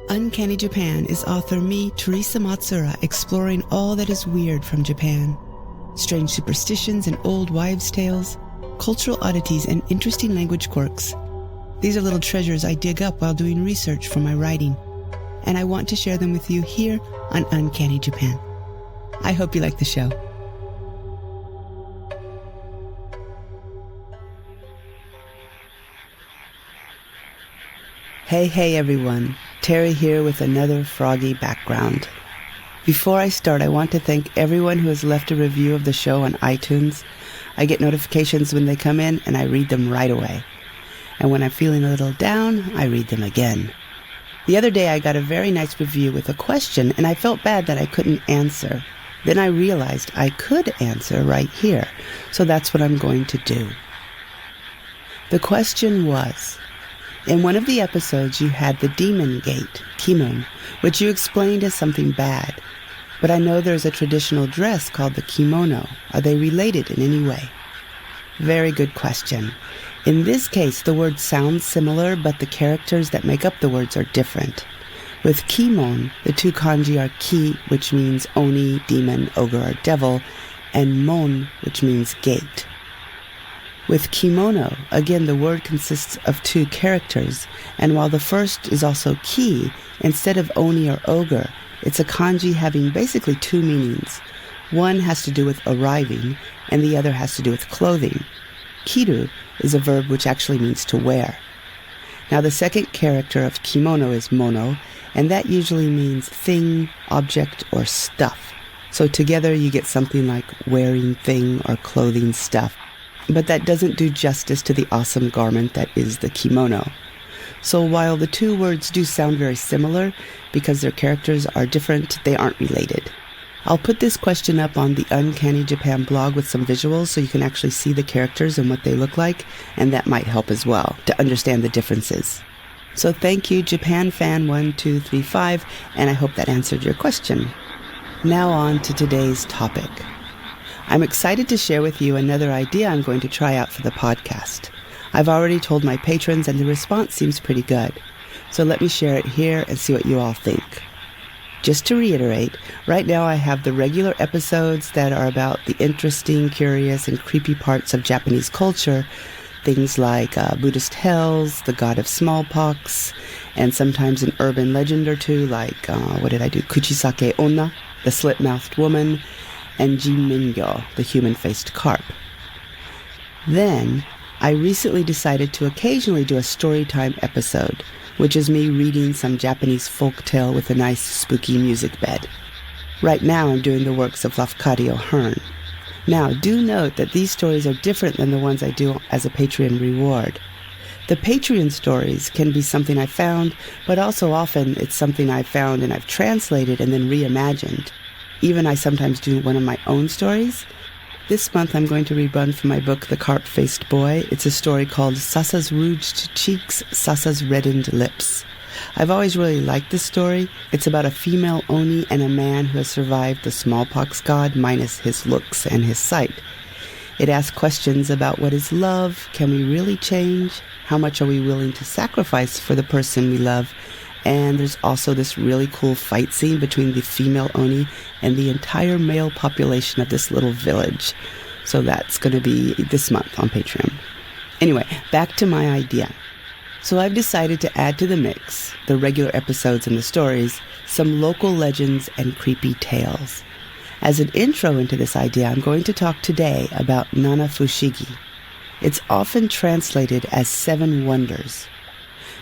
Uncanny Japan is author me, Teresa Matsura, exploring all that is weird from Japan. Strange superstitions and old wives' tales, cultural oddities and interesting language quirks. These are little treasures I dig up while doing research for my writing, and I want to share them with you here on Uncanny Japan. I hope you like the show. Hey everyone, Terry here with another froggy background. Before I start, I want to thank everyone who has left a review of the show on iTunes. I get notifications when they come in and I read them right away. And when I'm feeling a little down, I read them again. The other day I got a very nice review with a question and I felt bad that I couldn't answer. Then I realized I could answer right here, so that's what I'm going to do. The question was, in one of the episodes you had the demon gate, kimon, which you explained as something bad. But I know there's a traditional dress called the kimono. Are they related in any way? Very good question. In this case, the words sound similar, but the characters that make up the words are different. With kimon, the two kanji are ki, which means oni, demon, ogre, or devil, and mon, which means gate. With kimono, again, the word consists of two characters, and while the first is also ki, instead of oni or ogre, it's a kanji having basically two meanings. One has to do with arriving, and the other has to do with clothing. Kiru is a verb which actually means to wear. Now, the second character of kimono is mono, and that usually means thing, object, or stuff. So together you get something like wearing thing or clothing stuff. But that doesn't do justice to the awesome garment that is the kimono. So while the two words do sound very similar, because their characters are different, they aren't related. I'll put this question up on the Uncanny Japan blog with some visuals so you can actually see the characters and what they look like, and that might help as well to understand the differences. So thank you, JapanFan1235, and I hope that answered your question. Now on to today's topic. I'm excited to share with you another idea I'm going to try out for the podcast. I've already told my patrons and the response seems pretty good. So let me share it here and see what you all think. Just to reiterate, right now I have the regular episodes that are about the interesting, curious, and creepy parts of Japanese culture. Things like Buddhist hells, the god of smallpox, and sometimes an urban legend or two like, Kuchisake Onna, the slit-mouthed woman, and Jinmingyo, the human-faced carp. Then, I recently decided to occasionally do a storytime episode, which is me reading some Japanese folktale with a nice spooky music bed. Right now I'm doing the works of Lafcadio Hearn. Now, do note that these stories are different than the ones I do as a Patreon reward. The Patreon stories can be something I found, but also often it's something I found and I've translated and then reimagined. Even I sometimes do one of my own stories. This month I'm going to rerun from my book, The Carp-Faced Boy. It's a story called Sasa's Rouged Cheeks, Sasa's Reddened Lips. I've always really liked this story. It's about a female oni and a man who has survived the smallpox god minus his looks and his sight. It asks questions about what is love, can we really change, how much are we willing to sacrifice for the person we love, and there's also this really cool fight scene between the female oni and the entire male population of this little village. So that's going to be this month on Patreon. Anyway, back to my idea. So I've decided to add to the mix, the regular episodes and the stories, some local legends and creepy tales. As an intro into this idea, I'm going to talk today about Nanafushigi. It's often translated as Seven Wonders.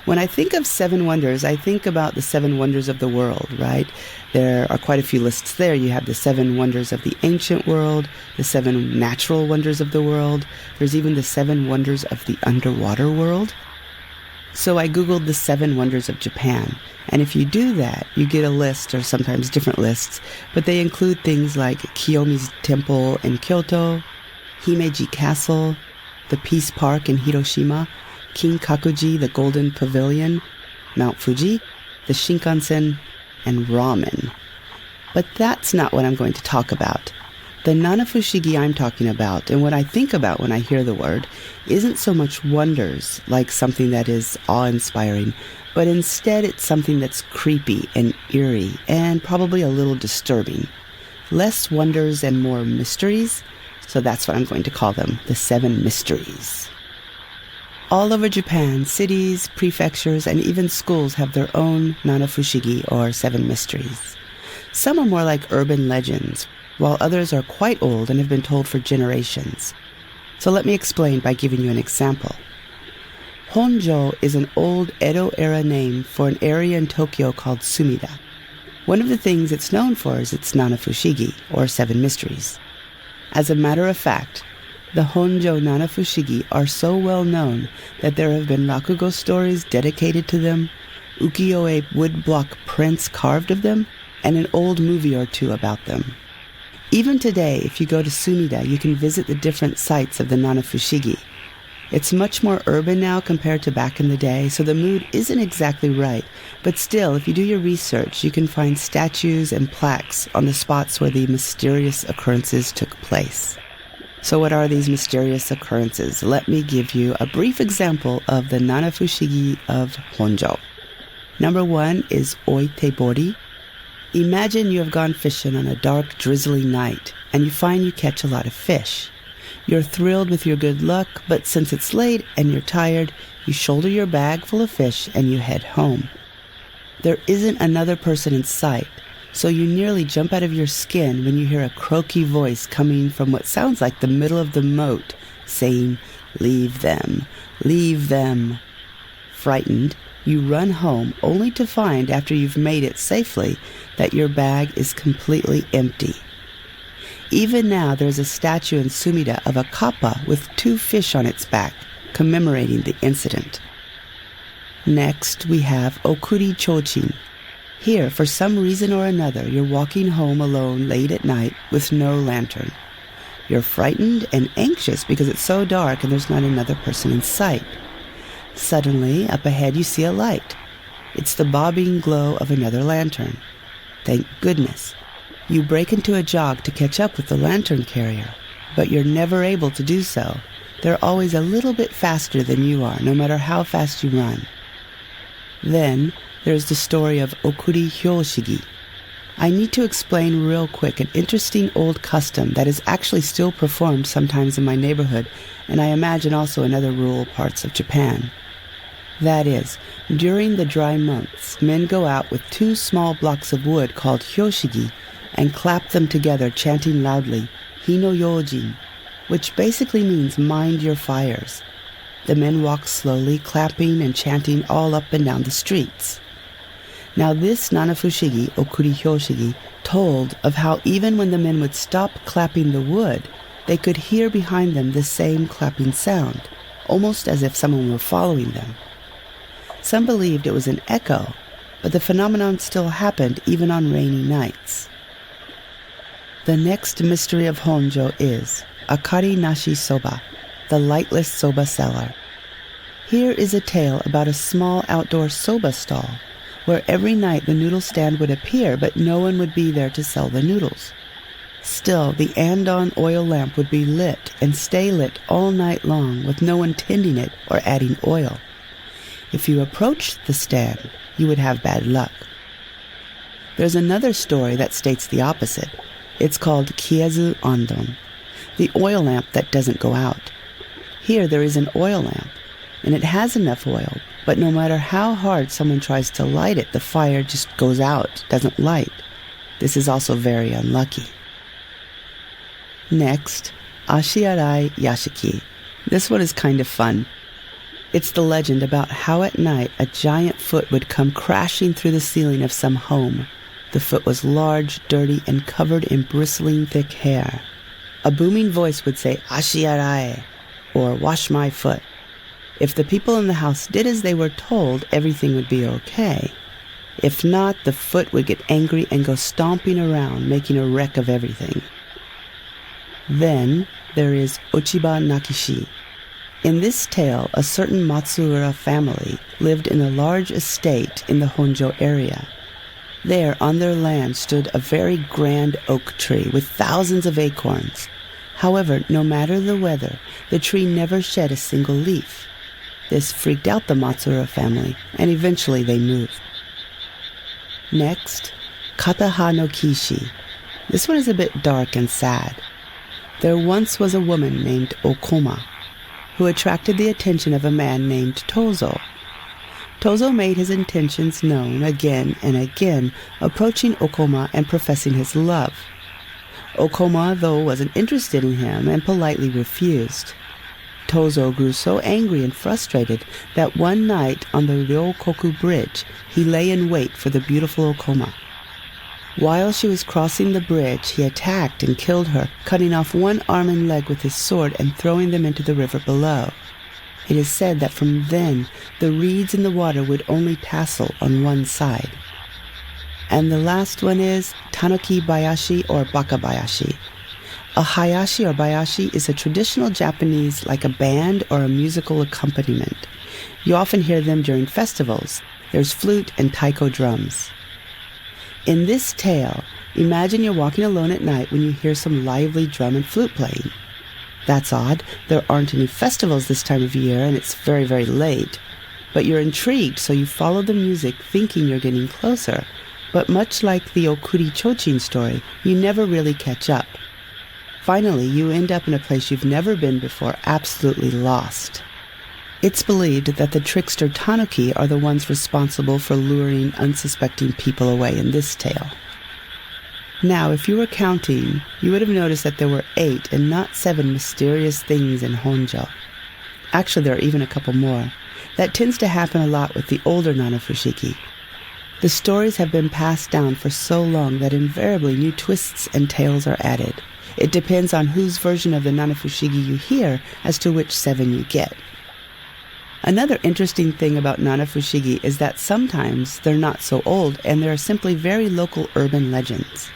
When I think of Seven Wonders, I think about the Seven Wonders of the world, right? There are quite a few lists there. You have the Seven Wonders of the ancient world, the Seven Natural Wonders of the world. There's even the Seven Wonders of the underwater world. So I Googled the Seven Wonders of Japan. And if you do that, you get a list, or sometimes different lists, but they include things like Kiyomi's Temple in Kyoto, Himeji Castle, the Peace Park in Hiroshima, King Kakuji, the Golden Pavilion, Mount Fuji, the Shinkansen, and ramen. But that's not what I'm going to talk about. The Nanafushigi I'm talking about, and what I think about when I hear the word, isn't so much wonders, like something that is awe-inspiring, but instead it's something that's creepy and eerie and probably a little disturbing. Less wonders and more mysteries, so that's what I'm going to call them, the 7 mysteries. All over Japan, cities, prefectures, and even schools have their own Nanafushigi, or 7 mysteries. Some are more like urban legends, while others are quite old and have been told for generations. So let me explain by giving you an example. Honjo is an old Edo-era name for an area in Tokyo called Sumida. One of the things it's known for is its Nanafushigi, or 7 mysteries. As a matter of fact, the Honjo Nanafushigi are so well known that there have been rakugo stories dedicated to them, ukiyo-e woodblock prints carved of them, and an old movie or two about them. Even today, if you go to Sumida, you can visit the different sites of the Nanafushigi. It's much more urban now compared to back in the day, so the mood isn't exactly right. But still, if you do your research, you can find statues and plaques on the spots where the mysterious occurrences took place. So what are these mysterious occurrences? Let me give you a brief example of the Nanafushigi of Honjo. Number 1 is oitebori. Imagine you have gone fishing on a dark, drizzly night, and you find you catch a lot of fish. You're thrilled with your good luck, but since it's late and you're tired, you shoulder your bag full of fish and you head home. There isn't another person in sight, so you nearly jump out of your skin when you hear a croaky voice coming from what sounds like the middle of the moat, saying, "Leave them, leave them." Frightened, you run home only to find, after you've made it safely, that your bag is completely empty. Even now, there's a statue in Sumida of a kappa with 2 fish on its back, commemorating the incident. Next, we have okuri chochin. Here, for some reason or another, you're walking home alone late at night with no lantern. You're frightened and anxious because it's so dark and there's not another person in sight. Suddenly, up ahead you see a light. It's the bobbing glow of another lantern. Thank goodness. You break into a jog to catch up with the lantern carrier, but you're never able to do so. They're always a little bit faster than you are, no matter how fast you run. Then, there's the story of okuri hyoshigi. I need to explain real quick an interesting old custom that is actually still performed sometimes in my neighborhood, and I imagine also in other rural parts of Japan. That is, during the dry months, men go out with 2 small blocks of wood called hyoshigi and clap them together, chanting loudly, "Hino yojin," which basically means "mind your fires." The men walk slowly, clapping and chanting all up and down the streets. Now this Nanafushigi, okuri hyoshigi, told of how even when the men would stop clapping the wood, they could hear behind them the same clapping sound, almost as if someone were following them. Some believed it was an echo, but the phenomenon still happened even on rainy nights. The next mystery of Honjo is Akari Nashi Soba, the lightless soba seller. Here is a tale about a small outdoor soba stall, where every night the noodle stand would appear, but no one would be there to sell the noodles. Still, the andon oil lamp would be lit and stay lit all night long with no one tending it or adding oil. If you approached the stand, you would have bad luck. There's another story that states the opposite. It's called Kiezu Andon, the oil lamp that doesn't go out. Here there is an oil lamp, and it has enough oil, but no matter how hard someone tries to light it, the fire just goes out, doesn't light. This is also very unlucky. Next, Ashiarai Yashiki. This one is kind of fun. It's the legend about how at night a giant foot would come crashing through the ceiling of some home. The foot was large, dirty, and covered in bristling thick hair. A booming voice would say, "Ashiarai," or "wash my foot." If the people in the house did as they were told, everything would be okay. If not, the foot would get angry and go stomping around, making a wreck of everything. Then there is Ochiba Nakishi. In this tale, a certain Matsuura family lived in a large estate in the Honjo area. There, on their land, stood a very grand oak tree with thousands of acorns. However, no matter the weather, the tree never shed a single leaf. This freaked out the Matsura family, and eventually they moved. Next, Kataha no Kishi. This one is a bit dark and sad. There once was a woman named Okoma, who attracted the attention of a man named Tozo. Tozo made his intentions known again and again, approaching Okoma and professing his love. Okoma, though, wasn't interested in him and politely refused. Tozo grew so angry and frustrated that one night on the Ryokoku Bridge, he lay in wait for the beautiful Okoma. While she was crossing the bridge, he attacked and killed her, cutting off one arm and leg with his sword and throwing them into the river below. It is said that from then, the reeds in the water would only tassel on one side. And the last one is tanuki bayashi or bakabayashi. A hayashi or bayashi is a traditional Japanese like a band or a musical accompaniment. You often hear them during festivals. There's flute and taiko drums. In this tale, imagine you're walking alone at night when you hear some lively drum and flute playing. That's odd. There aren't any festivals this time of year and it's very, very late. But you're intrigued, so you follow the music thinking you're getting closer. But much like the Okuri Chochin story, you never really catch up. Finally, you end up in a place you've never been before, absolutely lost. It's believed that the trickster tanuki are the ones responsible for luring unsuspecting people away in this tale. Now, if you were counting, you would have noticed that there were 8 and not 7 mysterious things in Honjo. Actually, there are even a couple more. That tends to happen a lot with the older Nanafushigi. The stories have been passed down for so long that invariably new twists and tales are added. It depends on whose version of the Nanafushigi you hear as to which 7 you get. Another interesting thing about Nanafushigi is that sometimes they're not so old and they are simply very local urban legends.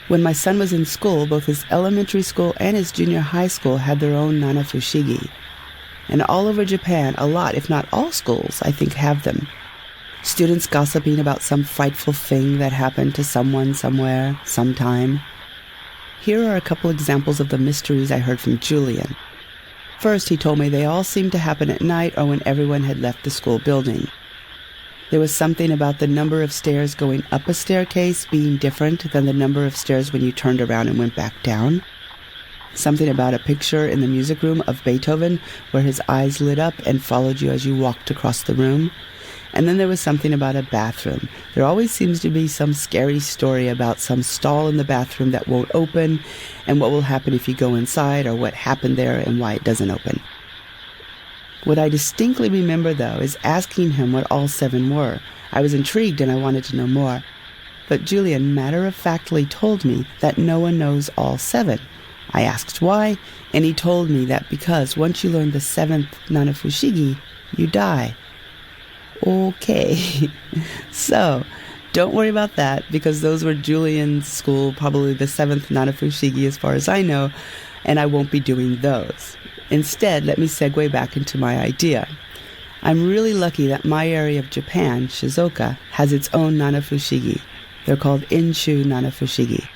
When my son was in school, both his elementary school and his junior high school had their own Nanafushigi. And all over Japan, a lot, if not all schools, I think have them. Students gossiping about some frightful thing that happened to someone somewhere, sometime. Here are a couple examples of the mysteries I heard from Julian. First, he told me they all seemed to happen at night or when everyone had left the school building. There was something about the number of stairs going up a staircase being different than the number of stairs when you turned around and went back down. Something about a picture in the music room of Beethoven where his eyes lit up and followed you as you walked across the room. And then there was something about a bathroom. There always seems to be some scary story about some stall in the bathroom that won't open, and what will happen if you go inside, or what happened there and why it doesn't open. What I distinctly remember, though, is asking him what all 7 were. I was intrigued and I wanted to know more. But Julian matter-of-factly told me that no one knows all 7. I asked why, and he told me that because once you learn the 7th Nanafushigi, you die. Okay, so don't worry about that because those were Julian's school, probably the 7th Nanafushigi as far as I know, and I won't be doing those. Instead, let me segue back into my idea. I'm really lucky that my area of Japan, Shizuoka, has its own Nanafushigi. They're called Inshu Nanafushigi.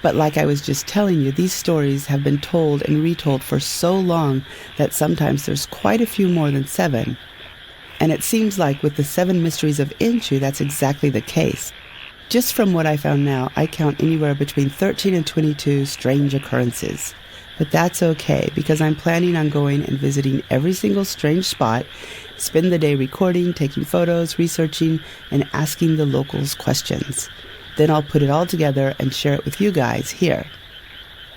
But like I was just telling you, these stories have been told and retold for so long that sometimes there's quite a few more than 7. And it seems like with the 7 mysteries of Inshu, that's exactly the case. Just from what I found now, I count anywhere between 13 and 22 strange occurrences. But that's okay, because I'm planning on going and visiting every single strange spot, spend the day recording, taking photos, researching, and asking the locals questions. Then I'll put it all together and share it with you guys here.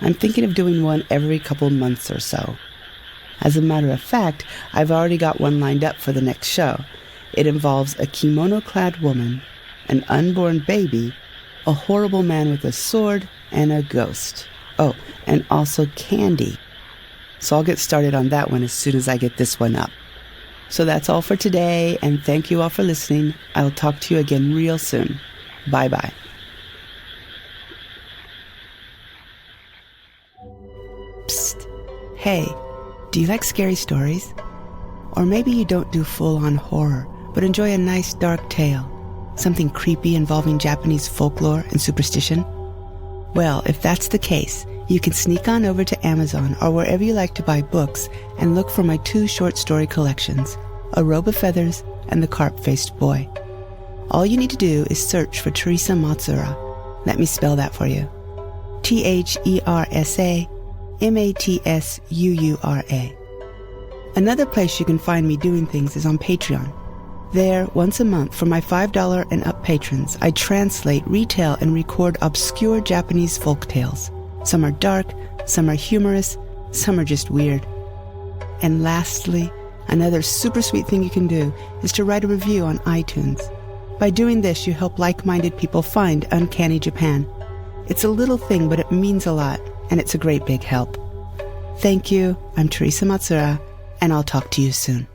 I'm thinking of doing one every couple months or so. As a matter of fact, I've already got one lined up for the next show. It involves a kimono-clad woman, an unborn baby, a horrible man with a sword, and a ghost. Oh, and also candy. So I'll get started on that one as soon as I get this one up. So that's all for today, and thank you all for listening. I'll talk to you again real soon. Bye-bye. Psst. Hey. Do you like scary stories? Or maybe you don't do full-on horror, but enjoy a nice dark tale, something creepy involving Japanese folklore and superstition? Well, if that's the case, You can sneak on over to Amazon or wherever you like to buy books and look for my 2 short story collections, A Robe of Feathers and The Carp-Faced Boy. All you need to do is search for Teresa Matsura. Let me spell that for you. TheresaMatsura. Another place you can find me doing things is on Patreon. There, once a month, for my $5 and up patrons, I translate, retell, and record obscure Japanese folk tales. Some are dark, some are humorous, some are just weird. And lastly, another super sweet thing you can do is to write a review on iTunes. By doing this, you help like-minded people find Uncanny Japan. It's a little thing, but it means a lot, and it's a great big help. Thank you. I'm Teresa Matsura, and I'll talk to you soon.